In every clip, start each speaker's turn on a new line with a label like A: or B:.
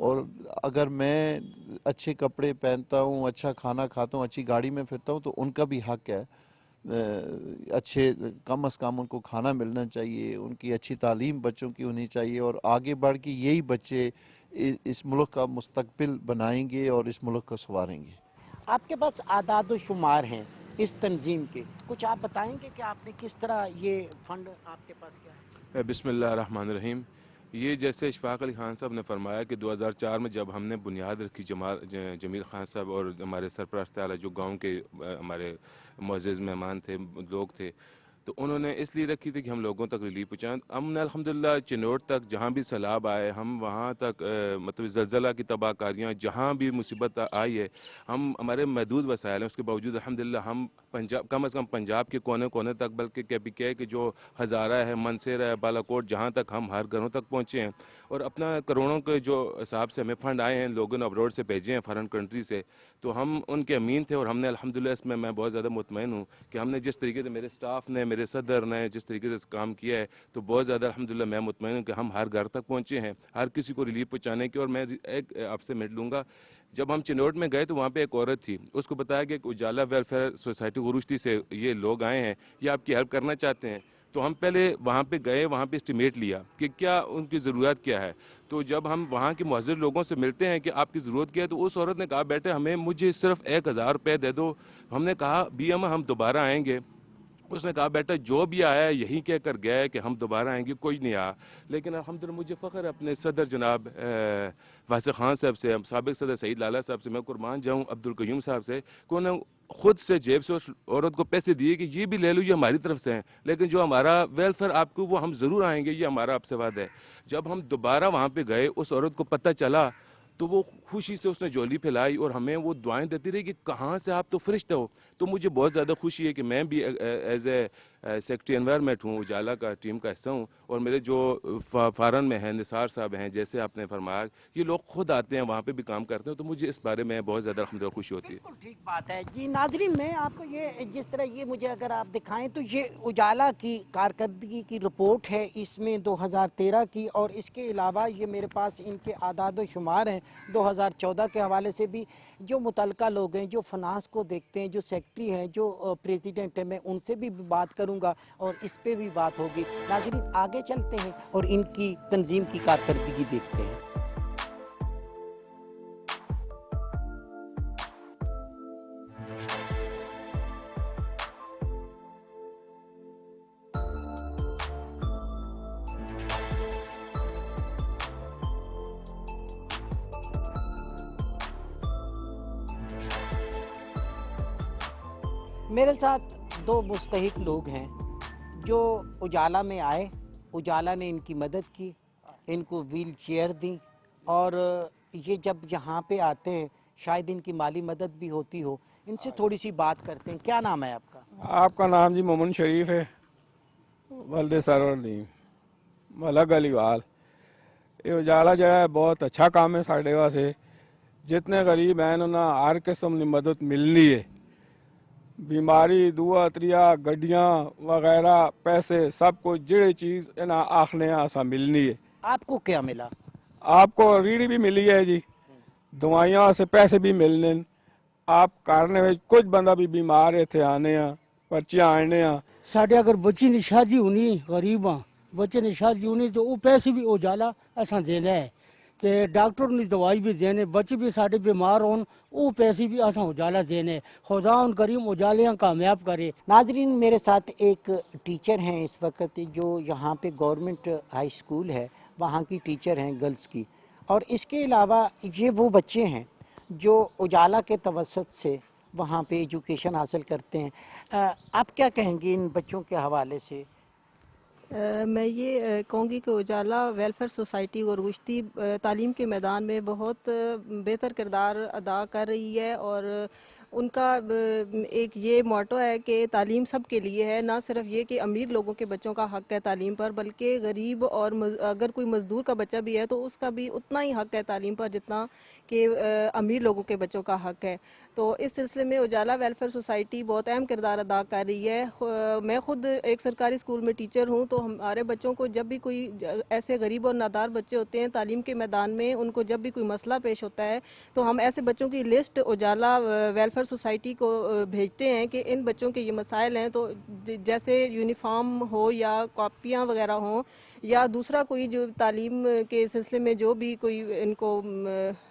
A: اور اگر میں اچھے کپڑے پہنتا ہوں، اچھا کھانا کھاتا ہوں، اچھی گاڑی میں پھرتا ہوں تو ان کا بھی حق ہے، اچھے کم از کم ان کو کھانا ملنا چاہیے، ان کی اچھی تعلیم بچوں کی ہونی چاہیے، اور آگے بڑھ کے یہی بچے اس ملک کا مستقبل بنائیں گے اور اس ملک کو سنواریں گے۔
B: آپ کے پاس اعداد و شمار ہیں اس تنظیم کے، کچھ آپ بتائیں گے کہ آپ نے کس طرح یہ فنڈ آپ کے پاس کیا ہے؟
C: بسم اللہ الرحمن الرحیم۔ یہ جیسے اشفاق علی خان صاحب نے فرمایا کہ 2004 میں جب ہم نے بنیاد رکھی، جمیل خان صاحب اور ہمارے سرپرست اعلیٰ جو گاؤں کے ہمارے معزز مہمان تھے، لوگ تھے، تو انہوں نے اس لیے رکھی تھی کہ ہم لوگوں تک ریلیف پہنچائیں۔ ہم نے الحمدللہ چنوٹ تک جہاں بھی سیلاب آئے، ہم وہاں تک مطلب زلزلہ کی تباہ کاریاں جہاں بھی مصیبت آئی ہے، ہم ہمارے محدود وسائل ہیں اس کے باوجود الحمدللہ ہم پنجاب، کم از کم پنجاب کے کونے کونے تک، بلکہ KPK کے جو ہزارہ ہے، منصیر ہے، بالا کوٹ، جہاں تک ہم ہر گھروں تک پہنچے ہیں، اور اپنا کروڑوں کے جو حساب سے ہمیں فنڈ آئے ہیں، لوگوں نے ابروڈ سے بھیجے ہیں، فارن کنٹری سے، تو ہم ان کے امین تھے، اور ہم نے الحمدللہ اس میں بہت زیادہ مطمئن ہوں کہ ہم نے جس طریقے سے، میرے سٹاف نے، میرے صدر نے جس طریقے سے کام کیا ہے، تو بہت زیادہ الحمدللہ میں مطمئن ہوں کہ ہم ہر گھر تک پہنچے ہیں، ہر کسی کو ریلیف پہنچانے کی۔ اور میں ایک آپ سے مٹ لوں گا، جب ہم چنوٹ میں گئے تو وہاں پہ ایک عورت تھی، اس کو بتایا کہ اجالا ویلفیئر سوسائٹی غروشتی سے یہ لوگ آئے ہیں، یہ آپ کی ہیلپ کرنا چاہتے ہیں۔ تو ہم پہلے وہاں پہ گئے، وہاں پہ اسٹیمیٹ لیا کہ کیا ان کی ضرورت کیا ہے۔ تو جب ہم وہاں کے معزز لوگوں سے ملتے ہیں کہ آپ کی ضرورت کیا ہے، تو اس عورت نے کہا بیٹے مجھے صرف 1000 روپے دے دو۔ ہم نے کہا بھی ہم دوبارہ آئیں گے۔ اس نے کہا بیٹا جو بھی آیا ہے یہی کہہ کر گیا ہے کہ ہم دوبارہ آئیں گے، کوئی نہیں آیا۔ لیکن الحمدللہ مجھے فخر ہے اپنے صدر جناب واسع خان صاحب سے، سابق صدر سعید لالا صاحب سے، میں قربان جاؤں عبدالقیوم صاحب سے، کہ انہوں نے خود سے جیب سے اس عورت کو پیسے دیے کہ یہ بھی لے لو، یہ ہماری طرف سے ہیں، لیکن جو ہمارا ویلفیئر آپ کو، وہ ہم ضرور آئیں گے، یہ ہمارا آپ سے وعدہ ہے۔ جب ہم دوبارہ وہاں پہ گئے، اس عورت کو پتہ چلا تو وہ خوشی سے اس نے جھولی پھیلائی اور ہمیں وہ دعائیں دیتی رہی کہ کہاں سے آپ تو فرشتہ ہو۔ تو مجھے بہت زیادہ خوشی ہے کہ میں بھی ایز اے سیکٹری انوائرمنٹ ہوں، اجالا کا ٹیم کا حصہ ہوں، اور میرے جو فارن میں ہیں نثار صاحب ہیں، جیسے آپ نے فرمایا، یہ لوگ خود آتے ہیں وہاں پہ بھی کام کرتے ہیں، تو مجھے اس بارے میں بہت زیادہ الحمدللہ خوشی ہوتی ہے۔
B: بالکل ٹھیک بات ہے جی۔ ناظرین، میں آپ کو یہ جس طرح یہ مجھے اگر آپ دکھائیں تو یہ اجالا کی کارکردگی کی رپورٹ ہے، اس میں 2013 کی، اور اس کے علاوہ یہ میرے پاس ان کے اعداد و شمار ہیں 2014 کے حوالے سے بھی۔ جو متعلقہ لوگ ہیں، جو فنانس کو دیکھتے ہیں، جو سیکٹری ہیں، جو پریزیڈنٹ ہیں، میں ان سے بھی بات کروں گا اور اس پہ بھی بات ہوگی۔ ناظرین آگے چلتے ہیں اور ان کی تنظیم کی کارکردگی دیکھتے ہیں۔ میرے ساتھ دو مستحق لوگ ہیں جو اجالا میں آئے، اجالا نے ان کی مدد کی، ان کو ویل چیئر دی، اور یہ جب یہاں پہ آتے ہیں شاید ان کی مالی مدد بھی ہوتی ہو۔ ان سے تھوڑی سی بات کرتے ہیں۔ کیا نام ہے آپ کا؟
D: آپ کا نام جی مومن شریف ہے، ولد سرور دین، ملک علی وال۔ یہ اجالا جو ہے بہت اچھا کام ہے ساڈے واسطے، جتنے غریب ہیں انہوں ہر قسم کی مدد ملنی ہے، بیماری دعا تریا گڈیاں وغیرہ پیسے سب کچھ جڑی چیز انہاں آخنے آسا ملنی ہے۔
B: آپ کو کیا ملا؟
D: آپ کو ریڑھی بھی ملی ہے جی، دوائیاں سے پیسے بھی ملنے، آپ کارنے میں کچھ بندہ بھی بیمار اتنے آنے ہیں، پرچیاں آنے ہیں۔
E: ساڈے اگر بچی نے شادی ہونی، غریب ہاں، بچے نے شادی ہونی تو وہ پیسے بھی اجالا اساں دینا ہے، تے ڈاکٹر نے دوائی بھی دینے، بچے بھی ساڈے بیمار ہون وہ پیسے بھی اساں اجالا دینے۔ خدا ان کریم اجالیاں کامیاب کرے۔
B: ناظرین میرے ساتھ ایک ٹیچر ہیں اس وقت، جو یہاں پہ گورنمنٹ ہائی اسکول ہے وہاں کی ٹیچر ہیں گرلز کی، اور اس کے علاوہ یہ وہ بچے ہیں جو اجالا کے توسط سے وہاں پہ ایجوکیشن حاصل کرتے ہیں۔ آپ کیا کہیں گے ان بچوں کے حوالے سے؟
F: میں یہ کہوں گی کہ اجالا ویلفیئر سوسائٹی غروشتی تعلیم کے میدان میں بہت بہتر کردار ادا کر رہی ہے، اور ان کا ایک یہ موٹو ہے کہ تعلیم سب کے لیے ہے، نہ صرف یہ کہ امیر لوگوں کے بچوں کا حق ہے تعلیم پر، بلکہ غریب اور اگر کوئی مزدور کا بچہ بھی ہے تو اس کا بھی اتنا ہی حق ہے تعلیم پر جتنا کہ امیر لوگوں کے بچوں کا حق ہے۔ تو اس سلسلے میں اجالا ویلفیئر سوسائٹی بہت اہم کردار ادا کر رہی ہے۔ میں خود ایک سرکاری اسکول میں ٹیچر ہوں، تو ہمارے بچوں کو جب بھی کوئی ایسے غریب اور نادار بچے ہوتے ہیں تعلیم کے میدان میں، ان کو جب بھی کوئی مسئلہ پیش ہوتا ہے تو ہم ایسے بچوں کی لسٹ اجالا ویلفیئر سوسائٹی کو بھیجتے ہیں کہ ان بچوں کے یہ مسائل ہیں، تو جیسے یونیفارم ہو یا کاپیاں وغیرہ ہوں یا دوسرا کوئی جو تعلیم کے سلسلے میں جو بھی کوئی ان کو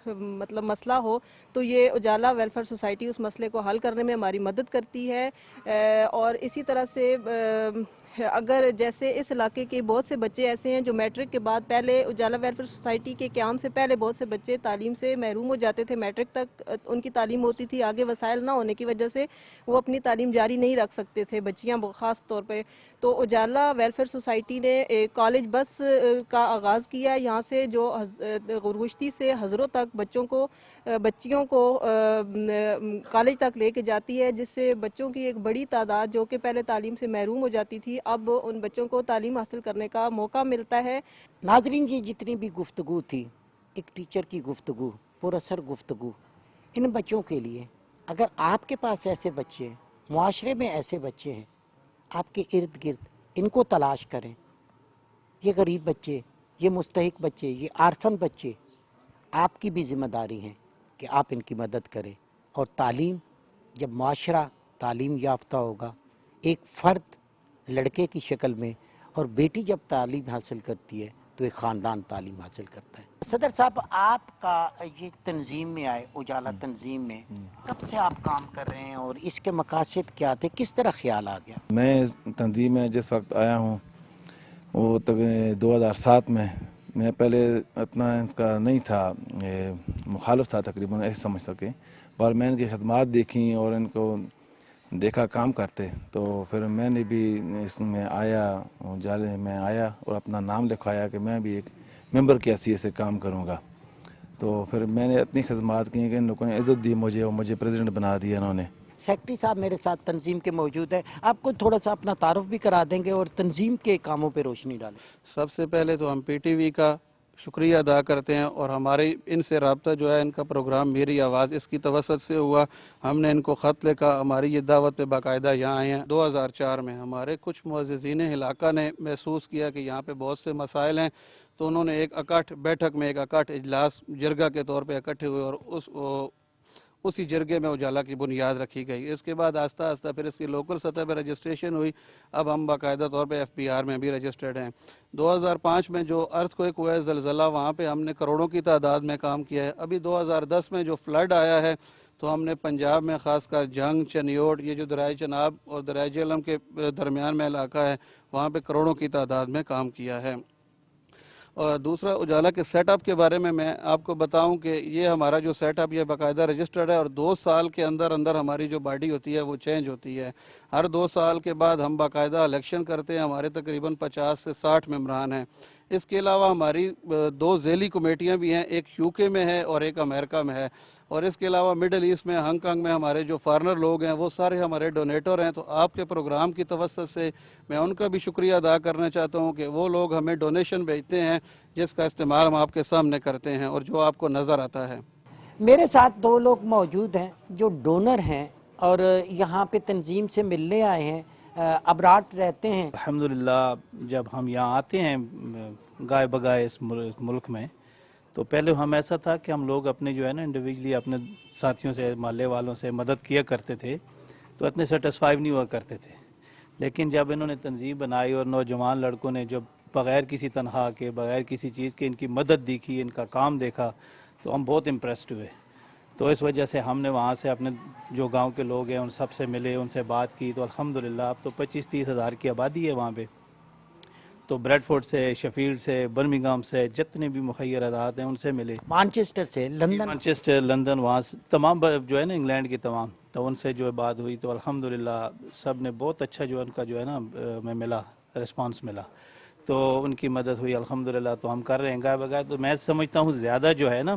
F: مطلب مسئلہ ہو، تو یہ اجالا ویلفیئر سوسائٹی اس مسئلے کو حل کرنے میں ہماری مدد کرتی ہے۔ اور اسی طرح سے اگر جیسے اس علاقے کے بہت سے بچے ایسے ہیں جو میٹرک کے بعد، پہلے اجالا ویلفیئر سوسائٹی کے قیام سے پہلے بہت سے بچے تعلیم سے محروم ہو جاتے تھے، میٹرک تک ان کی تعلیم ہوتی تھی، آگے وسائل نہ ہونے کی وجہ سے وہ اپنی تعلیم جاری نہیں رکھ سکتے تھے، بچیاں خاص طور پہ۔ تو اجالا ویلفیئر سوسائٹی نے ایک کالج بس کا آغاز کیا، یہاں سے جو غرگشتی سے ہزروں تک بچیوں کو کالج تک لے کے جاتی ہے، جس سے بچوں کی ایک بڑی تعداد جو کہ پہلے تعلیم سے محروم ہو جاتی تھی، اب ان بچوں کو تعلیم حاصل کرنے کا موقع ملتا ہے۔
B: ناظرین، یہ جتنی بھی گفتگو تھی، ایک ٹیچر کی گفتگو، پر اثر گفتگو ان بچوں کے لیے۔ اگر آپ کے پاس ایسے بچے ہیں، معاشرے میں ایسے بچے ہیں آپ کے ارد گرد، ان کو تلاش کریں۔ یہ غریب بچے، یہ مستحق بچے، یہ آرفن بچے، آپ کی بھی ذمہ داری ہے کہ آپ ان کی مدد کریں۔ اور تعلیم، جب معاشرہ تعلیم یافتہ ہوگا، ایک فرد لڑکے کی شکل میں، اور بیٹی جب تعلیم حاصل کرتی ہے تو ایک خاندان تعلیم حاصل کرتا ہے۔ صدر صاحب، آپ کا یہ تنظیم میں آئے، اجالا تنظیم میں کب سے آپ کام کر رہے ہیں اور اس کے مقاصد کیا تھے، کس طرح خیال آ گیا؟
G: میں تنظیم میں جس وقت آیا ہوں وہ 2007 میں پہلے اتنا ان کا نہیں تھا، مخالف تھا تقریباً، ایسے سمجھ سکے، اور میں ان کی خدمات دیکھی اور ان کو دیکھا کام کرتے، تو پھر میں نے بھی اس میں آیا، اجالے میں آیا اور اپنا نام لکھوایا کہ میں بھی ایک ممبر کی حیثیت سے کام کروں گا۔ تو پھر میں نے اتنی خدمات کی کہ ان لوگوں نے عزت دی مجھے اور مجھے پریزیڈنٹ بنا دیا انہوں نے۔
B: سیکٹری صاحب میرے ساتھ تنظیم کے موجود ہیں، آپ کو تھوڑا سا اپنا تعارف بھی کرا دیں گے اور تنظیم کے کاموں پہ روشنی ڈالیں۔
H: سب سے پہلے تو ہم پی ٹی وی کا شکریہ ادا کرتے ہیں، اور ہمارے ان سے رابطہ جو ہے، ان کا پروگرام میری آواز اس کی توسط سے ہوا۔ ہم نے ان کو خط لکھا، ہماری یہ دعوت پہ باقاعدہ یہاں آئے ہیں۔ 2004 میں ہمارے کچھ معززین علاقہ نے محسوس کیا کہ یہاں پہ بہت سے مسائل ہیں، تو انہوں نے ایک بیٹھک میں ایک اکٹھ اجلاس جرگہ کے طور پہ اکٹھے ہوئے، اور اسی جرگے میں اجالا کی بنیاد رکھی گئی۔ اس کے بعد آہستہ آہستہ پھر اس کی لوکل سطح پہ رجسٹریشن ہوئی، اب ہم باقاعدہ طور پہ ایف پی آر میں بھی رجسٹرڈ ہیں۔ 2005 میں جو ارتھ کوئک ہوا ہے، زلزلہ، وہاں پہ ہم نے کروڑوں کی تعداد میں کام کیا ہے۔ ابھی 2010 میں جو فلڈ آیا ہے، تو ہم نے پنجاب میں خاص کر جنگ، چنیوٹ، یہ جو دریائے چناب اور دریائے جہلم کے درمیان میں علاقہ ہے، وہاں پہ کروڑوں کی تعداد میں کام کیا ہے۔ اور دوسرا اجالا کے سیٹ اپ کے بارے میں آپ کو بتاؤں کہ یہ ہمارا جو سیٹ اپ یہ باقاعدہ رجسٹرڈ ہے، اور 2 سال کے اندر ہماری جو باڈی ہوتی ہے وہ چینج ہوتی ہے۔ ہر 2 سال کے بعد ہم باقاعدہ الیکشن کرتے ہیں، ہمارے تقریباً 50 سے 60 ممبران ہیں۔ اس کے علاوہ ہماری 2 ذیلی کمیٹیاں بھی ہیں، ایک یو کے میں ہے اور ایک امریکہ میں ہے، اور اس کے علاوہ مڈل ایسٹ میں، ہانگ کانگ میں ہمارے جو فارنر لوگ ہیں وہ سارے ہمارے ڈونیٹر ہیں۔ تو آپ کے پروگرام کی توسط سے میں ان کا بھی شکریہ ادا کرنا چاہتا ہوں کہ وہ لوگ ہمیں ڈونیشن بھیجتے ہیں، جس کا استعمال ہم آپ کے سامنے کرتے ہیں اور جو آپ کو نظر آتا ہے۔
B: میرے ساتھ 2 لوگ موجود ہیں جو ڈونر ہیں اور یہاں پہ تنظیم سے ملنے آئے ہیں، ابراڈ رہتے ہیں۔
I: الحمدللہ جب ہم یہاں آتے ہیں گائے بگائے اس ملک میں، تو پہلے ہم ایسا تھا کہ ہم لوگ اپنے جو ہے نا انڈیویجلی اپنے ساتھیوں سے، محلے والوں سے مدد کیا کرتے تھے، تو اتنے سیٹسفائی نہیں ہوا کرتے تھے۔ لیکن جب انہوں نے تنظیم بنائی اور نوجوان لڑکوں نے جب بغیر کسی تنخواہ کے، بغیر کسی چیز کے ان کی مدد دیکھی، ان کا کام دیکھا، تو ہم بہت امپریسڈ ہوئے۔ تو اس وجہ سے ہم نے وہاں سے اپنے جو گاؤں کے لوگ ہیں ان سب سے ملے، ان سے بات کی، تو الحمدللہ اب تو 25-30 ہزار کی آبادی ہے وہاں پہ۔ تو بریڈ فورڈ سے، شفیلڈ سے، برمنگھم سے، جتنے بھی مخیر ادارات ہیں ان سے ملے،
B: مانچسٹر سے، لندن،
I: مانچسٹر، لندن، وہاں سے تمام جو ہے نا انگلینڈ کی تمام، تو ان سے جو بات ہوئی، تو الحمدللہ سب نے بہت اچھا جو ان کا جو ہے نا میں ملا، رسپانس ملا، تو ان کی مدد ہوئی الحمدللہ۔ تو ہم کر رہے ہیں گائے بگائے۔ تو میں سمجھتا ہوں زیادہ جو ہے نا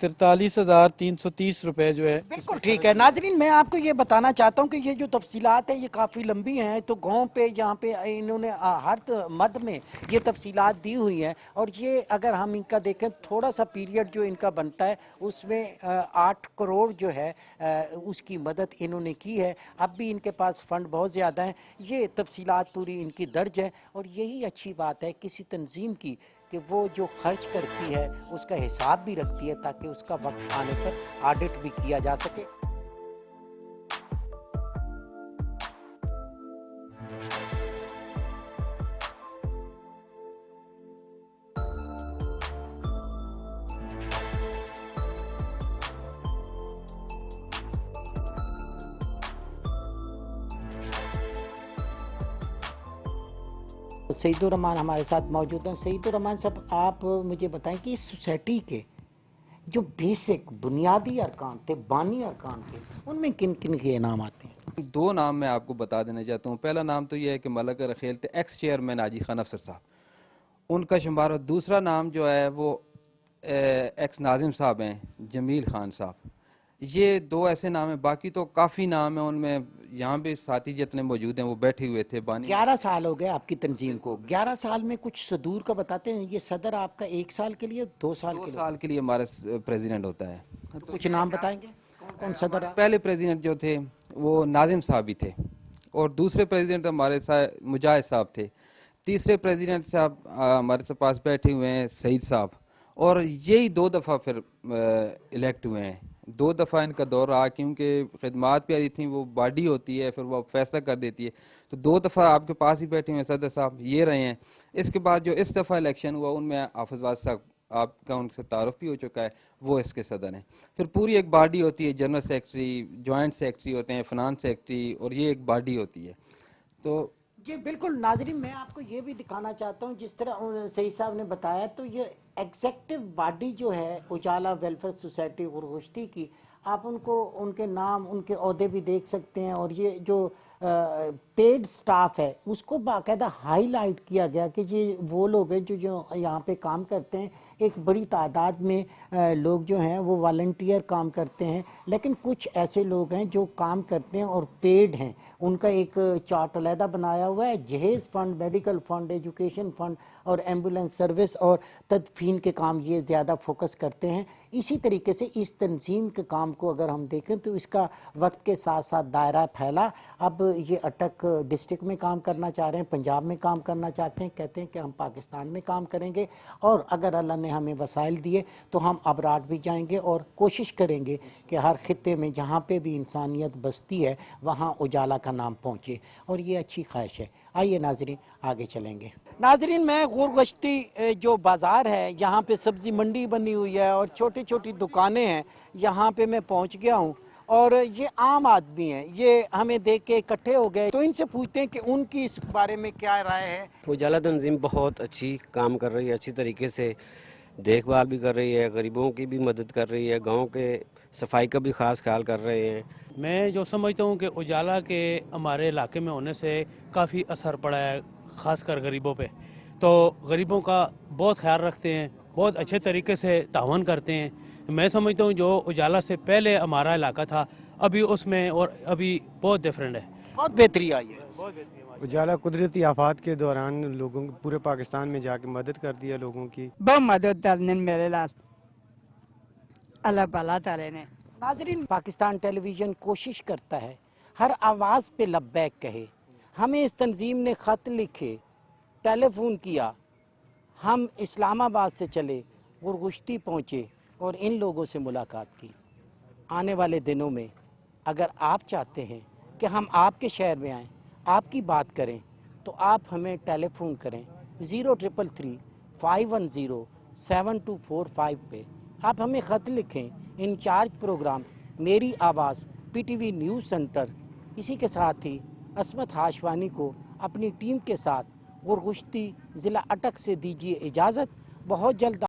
H: 43,330 روپے جو ہے.
B: بالکل ٹھیک ہے. ناظرین میں آپ کو یہ بتانا چاہتا ہوں کہ یہ جو تفصیلات ہیں یہ کافی لمبی ہیں, تو گاؤں پہ یہاں پہ انہوں نے ہر مد میں یہ تفصیلات دی ہوئی ہیں, اور یہ اگر ہم ان کا دیکھیں تھوڑا سا پیریڈ جو ان کا بنتا ہے اس میں 8 کروڑ جو ہے اس کی مدد انہوں نے کی ہے. اب بھی ان کے پاس فنڈ بہت زیادہ ہیں. یہ تفصیلات پوری ان کی درج ہیں, اور یہی اچھی بات ہے کسی تنظیم کی کہ وہ جو خرچ کرتی ہے اس کا حساب بھی رکھتی ہے تاکہ اس کا وقت آنے پر آڈٹ بھی کیا جا سکے. سعید الرحمان ہمارے ساتھ موجود ہیں. سعید الرحمان صاحب آپ مجھے بتائیں کہ اس سوسائٹی کے جو بیسک بنیادی ارکان تھے, بانی ارکان تھے, ان میں کن کن کے نام آتے ہیں؟
J: 2 نام میں آپ کو بتا دینا چاہتا ہوں. پہلا نام تو یہ ہے کہ ملک رخیل تھے, ایکس چیئرمین حاجی خان افسر صاحب, ان کا شمار. دوسرا نام جو ہے وہ ایکس ناظم صاحب ہیں, جمیل خان صاحب. یہ 2 ایسے نام ہیں, باقی تو کافی نام ہیں. ان میں یہاں بھی ساتھی جتنے موجود ہیں وہ بیٹھے ہوئے تھے.
B: 11 سال ہو گئے آپ کی تنظیم کو. 11 سال میں کچھ صدور کا بتاتے ہیں. یہ صدر آپ کا 1 سال کے لیے 2 سال
J: کے لیے ہمارا پریزیڈنٹ ہوتا ہے.
B: تو کچھ نام بتائیں گے کون صدر؟
J: پہلے پریزیڈنٹ جو تھے وہ ناظم صاحب ہی تھے, اور دوسرے پریزیڈنٹ ہمارے مجاہد صاحب تھے. تیسرے پریزیڈنٹ صاحب ہمارے پاس بیٹھے ہوئے ہیں سعید صاحب, اور یہی 2 دفعہ پھر الیکٹ ہوئے ہیں. 2 دفعہ ان کا دور رہا, کیونکہ خدمات پہ آئی تھیں, وہ باڈی ہوتی ہے پھر وہ فیصلہ کر دیتی ہے. تو 2 دفعہ آپ کے پاس ہی بیٹھے ہوئے ہیں صدر صاحب, یہ رہے ہیں. اس کے بعد جو اس دفعہ الیکشن ہوا ان میں حافظ واسط صاحب, آپ کا ان سے تعارف بھی ہو چکا ہے, وہ اس کے صدر ہیں. پھر پوری ایک باڈی ہوتی ہے, جنرل سیکرٹری, جوائنٹ سیکرٹری ہوتے ہیں, فنانس سیکرٹری, اور یہ ایک باڈی ہوتی ہے. تو
B: یہ بالکل ناظرین میں آپ کو یہ بھی دکھانا چاہتا ہوں جس طرح سعید صاحب نے بتایا, تو یہ ایگزیکٹو باڈی جو ہے اجالا ویلفیئر سوسائٹی غرغشتی کی, آپ ان کو ان کے نام ان کے عہدے بھی دیکھ سکتے ہیں. اور یہ جو پیڈ سٹاف ہے اس کو باقاعدہ ہائی لائٹ کیا گیا کہ یہ وہ لوگ ہیں جو یہاں پہ کام کرتے ہیں. ایک بڑی تعداد میں لوگ جو ہیں وہ والنٹیئر کام کرتے ہیں, لیکن کچھ ایسے لوگ ہیں جو کام کرتے ہیں اور پیڈ ہیں. ان کا ایک چارٹ علیحدہ بنایا ہوا ہے. جہیز fund, medical fund, education fund اور ایمبولینس سروس اور تدفین کے کام یہ زیادہ فوکس کرتے ہیں. اسی طریقے سے اس تنظیم کے کام کو اگر ہم دیکھیں تو اس کا وقت کے ساتھ ساتھ دائرہ پھیلا. اب یہ اٹک ڈسٹرکٹ میں کام کرنا چاہ رہے ہیں, پنجاب میں کام کرنا چاہتے ہیں, کہتے ہیں کہ ہم پاکستان میں کام کریں گے, اور اگر اللہ نے ہمیں وسائل دیے تو ہم ابراڈ بھی جائیں گے اور کوشش کریں گے کہ ہر خطے میں جہاں پہ بھی انسانیت بستی ہے وہاں اجالا کا نام پہنچے, اور یہ اچھی خواہش ہے. آئیے ناظرین آگے چلیں گے. ناظرین میں غرغشتی جو بازار ہے, یہاں پہ سبزی منڈی بنی ہوئی ہے اور چھوٹی چھوٹی دکانیں ہیں, یہاں پہ میں پہنچ گیا ہوں. اور یہ عام آدمی ہیں, یہ ہمیں دیکھ کے اکٹھے ہو گئے, تو ان سے پوچھتے ہیں کہ ان کی اس بارے میں کیا رائے ہے.
K: اجالا تنظیم بہت اچھی کام کر رہی ہے, اچھی طریقے سے دیکھ بھال بھی کر رہی ہے, غریبوں کی بھی مدد کر رہی ہے, گاؤں کے صفائی کا بھی خاص خیال کر رہے ہیں.
L: میں جو سمجھتا ہوں کہ اجالا کے ہمارے علاقے میں ہونے سے کافی اثر پڑا ہے, خاص کر غریبوں پہ. تو غریبوں کا بہت خیال رکھتے ہیں, بہت اچھے طریقے سے تعاون کرتے ہیں. میں سمجھتا ہوں جو اجالا سے پہلے ہمارا علاقہ تھا ابھی اس میں اور ابھی بہت ڈفرینٹ ہے,
B: بہت بہتری آئی ہے.
M: اجالا قدرتی آفات کے دوران لوگوں پورے پاکستان میں جا کے مدد کر دیا لوگوں کی.
N: بہت مدد کرنے میرے لات اللہ بھلا تعالی نے.
B: ناظرین پاکستان ٹیلی ویژن کوشش کرتا ہے ہر آواز پہ لبیک کہے. ہمیں اس تنظیم نے خط لکھے, ٹیلی فون کیا, ہم اسلام آباد سے چلے, غرغشتی پہنچے اور ان لوگوں سے ملاقات کی. آنے والے دنوں میں اگر آپ چاہتے ہیں کہ ہم آپ کے شہر میں آئیں, آپ کی بات کریں, تو آپ ہمیں ٹیلی فون کریں 0333 510 7245 پہ. آپ ہمیں خط لکھیں. انچارج پروگرام میری آواز PTV نیوز سینٹر, اسی کے ساتھ ہی عصمت ہاشوانی کو اپنی ٹیم کے ساتھ غرغشتی ضلع اٹک سے دیجیے اجازت. بہت جلد